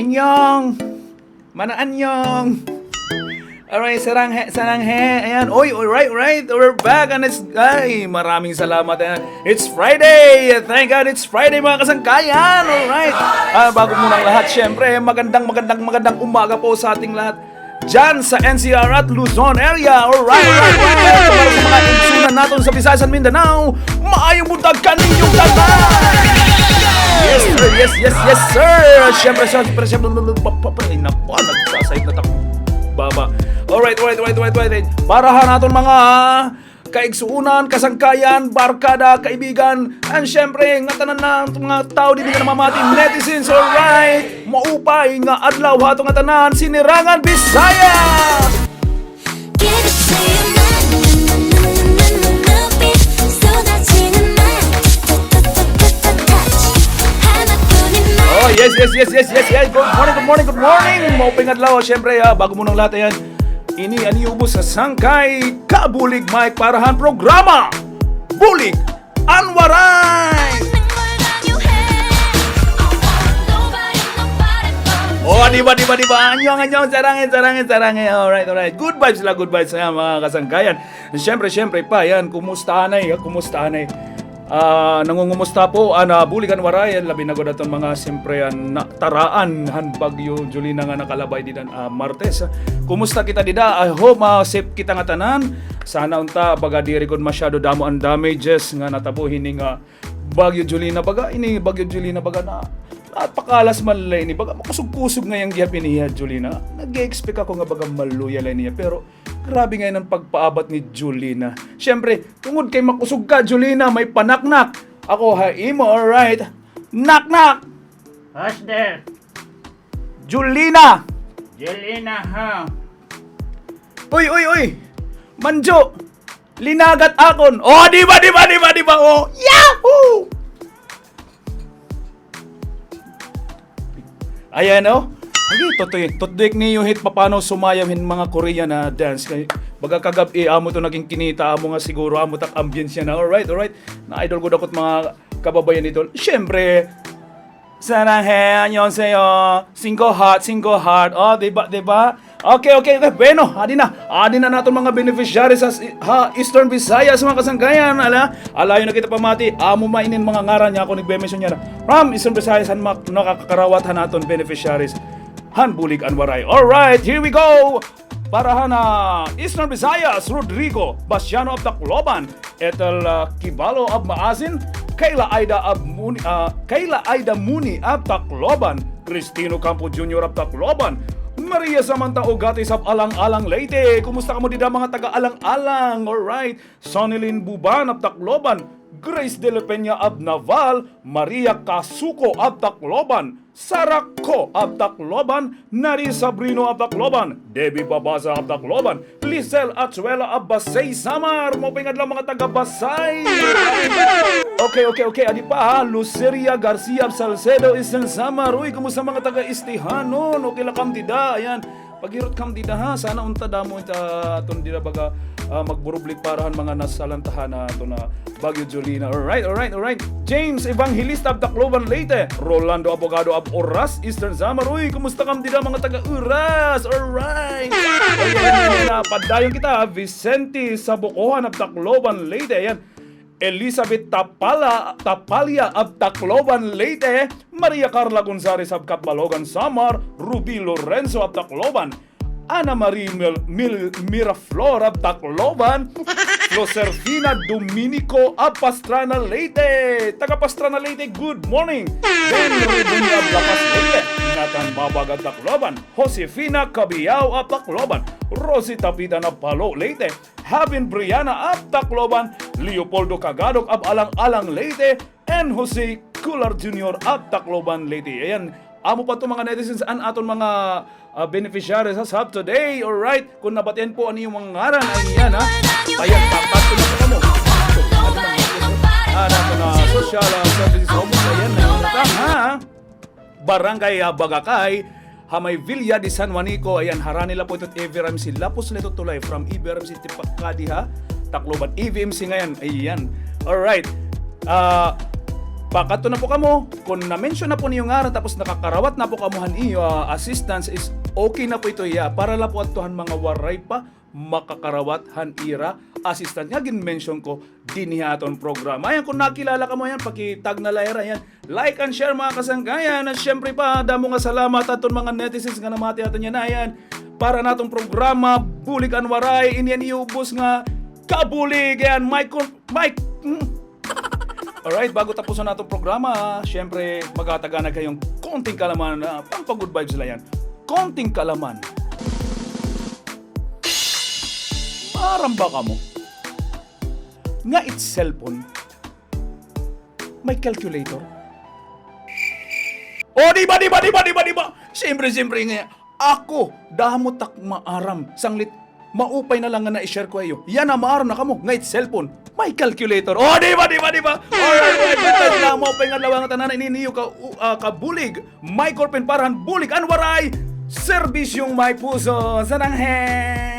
Anyong! Mana anyong! Alright, saranghe. Ayan. Oy, alright. We're back and maraming salamat. Ayan. It's Friday! Thank God it's Friday mga kasangkayan! Alright. Bago munang lahat, syempre, magandang umaga po sa ating lahat dyan sa NCR at Luzon area. Alright. Para sa mga insunan natin sa Visayas at Mindanao, maayong buntag kaninyong tanan! Yes, sir! Siyempre, nagsasayit na tako. Baba. Alright. Parahan natin mga kaigsuunan, kasangkayan, barkada, kaibigan, and syempre, nga tanan na mga tao di nga namamati, netizens, alright! Maupay nga adlaw hato nga tanan, Sinirangan Bisaya! Oh, yes. Good morning. Maupay nga adlaw, syempre, bago mo ng lahat yan. Ini aniubos sa Sangkay Kabulig Mike Parahan Programa Bulig Anwaray. Oh, di ba? Anyong, sarangin. Alright. Good vibes sa mga kasangkayan. Siyempre pa yan, kumusta anay. Nangungumusta po Bulig Anwaray, labi na gud aton mga siyempre taraan han bagyo Julina nga nakalabay didan Martes. Kumusta kita dida? I hope safe kita nga tanan. Sana unta baga diri gud masyado damo ang damages nga natabo hining bagyo Julina baga na napakalas man lay ni baga makusog-kusog nga yang gihapon niya Julina. Nag-expect ako nga baga maluya lay niya pero grabe ngayon ang pagpaabat ni Julina. Siyempre, tungod kay makusog ka, Julina, may panaknak. Ako, imo, alright. Knock! Who's there? Julina, ha? Uy! Manjo! Linagat akon! Oh, di ba? Oh, yahoo! Ayan, oh. Tutdik niyo hit papano sumayawin mga Korean na dance kay baga kagabi amo to naging kinita amo nga siguro amo tak ambience na. Alright. Na idol ko dakot mga kababayan dito. Syempre saranghe annyeonghaseyo. Single heart. Oh, diba? Okay. Bueno, adi na naton mga beneficiaries sa Eastern Visayas mga kasangkayan. Alayo na kita pamati. Amo mainin mga ngaran niya ako nagbe-mention niya. From Eastern Visayas han nakakakarawat naton beneficiaries. Han Bulig Anwaray. Alright, here we go! Para Eastern Visayas, Rodrigo Basiano of Tacloban, Etel Kibalo of Maasin, Kayla Aida Muni of Tacloban, Cristino Campo Jr. of Tacloban, Maria Samantha Ogatis of Alang-Alang Leyte. Kumusta ka mo dida mga taga-Alang-Alang? Alright, Sonilyn Buban of Tacloban, Grace De La Peña of Naval, Maria Casuco of Tacloban, Sarako of Tacloban, Nari Sabrino of Tacloban, Debbie Babasa of Tacloban, Lisel Achuela of Basay Samar. Mopingad lang mga taga-Basay. Okay. Adi pa Luceria Garcia of Salcedo Eastern Samar. Uy, kumusta mga taga-Istihanon? Okay lang kam dida. Ayan. Paghirot kam dida ha. Sana unta damo ita aton dida baga magburublik parahan mga nasalantahan na ito na Bagyo Julina. Alright. James Evangelista of Tacloban Leyte, Rolando Abogado of Oras Eastern Samar. Uy, kumusta kam dida mga taga-Uras? Alright. Ayan, padayon kita. Vicente Sabucohan of Tacloban Leyte. Ayan. Elizabeth Tapalia of Tacloban Leyte, Maria Carla Gonzalez of Catbalogan Samar, Ruby Lorenzo of Tacloban, Ana Marie Miraflor of Tacloban, Joserfina Dominico of Pastrana Leyte. Taga Pastrana Leyte, good morning. Ben Rebunya of Lapas Leyte, Nathan Babag of Tacloban, Josefina Cabiao of Tacloban, Rosie Tapitan of Palo Leyte, Havin Briana of Tacloban, Leopoldo Cagadok of Alang-Alang Leyte, and Jose Cular Jr. of Tacloban Leyte. Ayan, amo pa ito mga netizens an aton mga beneficiaries sa today. Alright, kung nabatian po ano yung mga ngaran ay yan ha. Ayan, tapato na po mo. Nato na social services office. Ayan, nangutang ha. Barangay Bagakay, Hamay Villa de San Juanico. Ayan, haranila po ito't EVRMC Lapos Leto Tulay from EVRMC Tipakadi ha. Tacloban EVMC ngayon. Ayan. Alright. Pakato na po kamo, kung na-mention na po niyo ngaran tapos nakakarawat na po kamuhan iyo assistance is okay na po ito iya para la po atuhan mga waray pa makakarawat han ira assistant nga gin-mention ko din aton programa. Ayan, kung nakilala ka mo yan, pakitag na layra yan. Like and share mga kasangkayan. At syempre pa, damo nga salamat aton mga netizens nga namati aton yan. Ayan, para natong programa, bulig ang waray, inyan iubos nga kabulig. Ayan, Mike. Alright, bago tapusan natong programa, syempre magtataga na kayong konting kalaman, pang-good vibes lang yan. Konting kalaman. Maramba ka mo. Nga it's cellphone. May calculator. O di ba? Siyempre nga. Ako, damo tak maaram. Sanglit, maupay na lang nga na-share ko ayo. Yan na maaram na kamo. Nga it's cellphone. May calculator. O di ba? Alright, na maupay nga lawang tanan ininiyo ka bulig. May korpen parahan bulig. Anwaray, serbisyong may puso. Sananghe.